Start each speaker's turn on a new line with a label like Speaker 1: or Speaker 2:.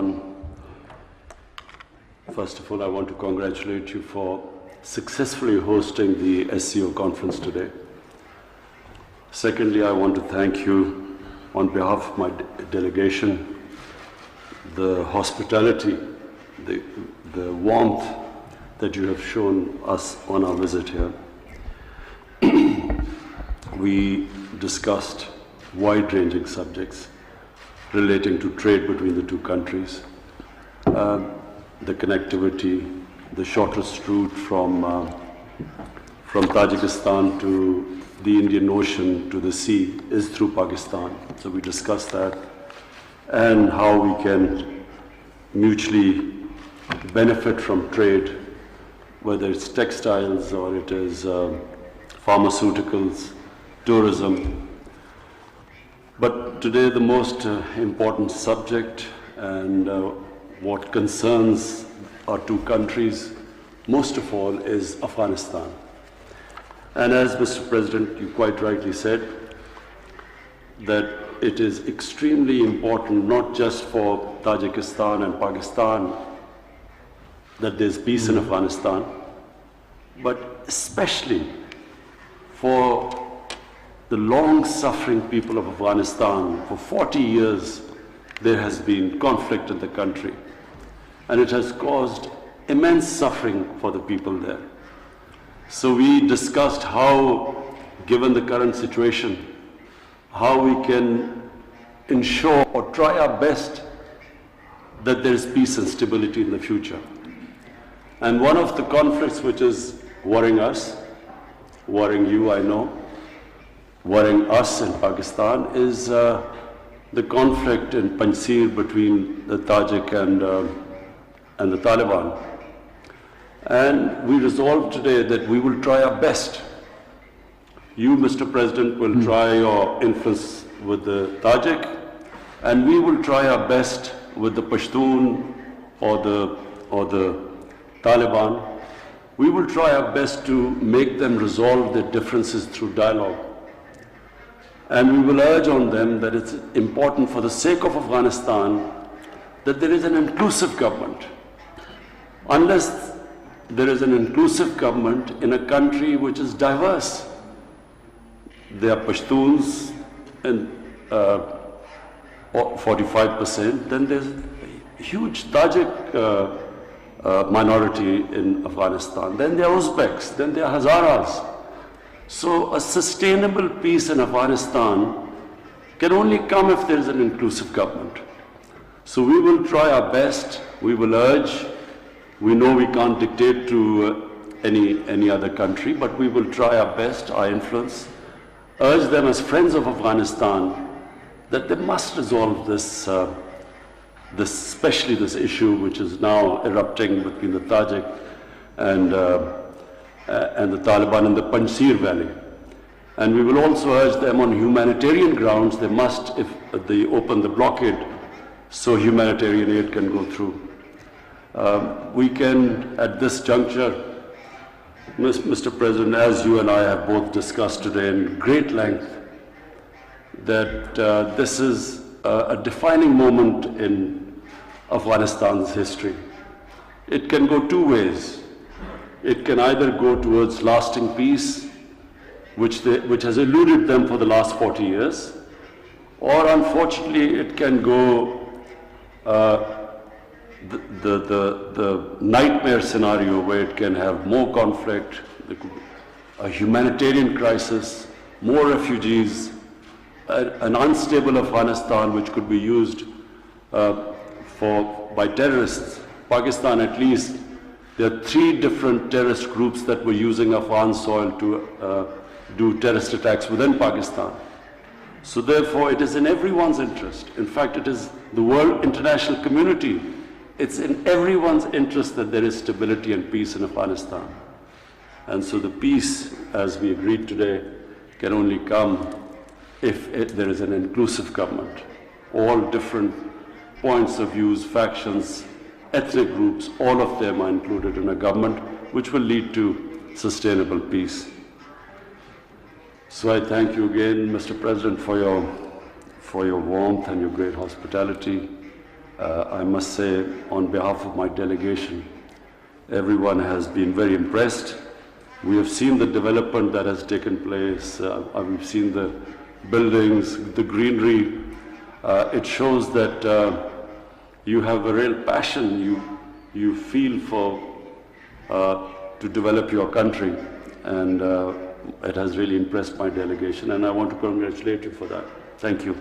Speaker 1: everyone. First of all, I want to congratulate you for successfully hosting the SCO conference today. Secondly, I want to thank you on behalf of my delegation, the hospitality, the warmth that you have shown us on our visit here. We discussed wide-ranging subjects relating to trade between the two countries, the connectivity, the shortest route from Tajikistan to the Indian Ocean to the sea is through Pakistan. So we discussed that and how we can mutually benefit from trade, whether it's textiles or it is pharmaceuticals, tourism. But today the most important subject and what concerns our two countries most of all is Afghanistan. And as Mr. President, you quite rightly said, that it is extremely important not just for Tajikistan and Pakistan that there's peace in Afghanistan, but especially for the long-suffering people of Afghanistan. For 40 years, there has been conflict in the country, and it has caused immense suffering for the people there. So we discussed how, given the current situation, how we can ensure or try our best that there is peace and stability in the future. And one of the conflicts which is worrying us, worrying you, I know, worrying us in Pakistan is the conflict in Panjshir between the Tajik and the Taliban. And we resolved today that we will try our best. You, Mr. President, will try your influence with the Tajik, and we will try our best with the Pashtun or the Taliban. We will try our best to make them resolve their differences through dialogue. And we will urge on them that it's important for the sake of Afghanistan that there is an inclusive government. Unless there is an inclusive government in a country which is diverse, there are Pashtuns and 45%, then there's a huge Tajik minority in Afghanistan, then there are Uzbeks, then there are Hazaras. So a sustainable peace in Afghanistan can only come if there is an inclusive government. So we will try our best, we will urge. We know we can't dictate to any other country, but we will try our best, our influence, urge them as friends of Afghanistan that they must resolve this, especially this issue which is now erupting between the Tajik and the Taliban in the Panjshir Valley. And we will also urge them on humanitarian grounds, they must, if they open the blockade, so humanitarian aid can go through. We can, at this juncture, Mr. President, as you and I have both discussed today in great length, that this is a defining moment in Afghanistan's history. It can go two ways. It can either go towards lasting peace, which has eluded them for the last 40 years, or unfortunately it can go the nightmare scenario where it can have more conflict, a humanitarian crisis, more refugees, an unstable Afghanistan which could be used by terrorists. Pakistan, at least, there are 3 different terrorist groups that were using Afghan soil to do terrorist attacks within Pakistan. So therefore, it is in everyone's interest. In fact, it is the world international community. It's in everyone's interest that there is stability and peace in Afghanistan. And so the peace, as we agreed today, can only come if there is an inclusive government. All different points of views, factions, ethnic groups, all of them are included in a government which will lead to sustainable peace. So I thank you again, Mr. President, for your warmth and your great hospitality. I must say, on behalf of my delegation, everyone has been very impressed. We have seen the development that has taken place. We've seen the buildings, the greenery. It shows that you have a real passion. You feel for to develop your country, and it has really impressed my delegation. And I want to congratulate you for that. Thank you.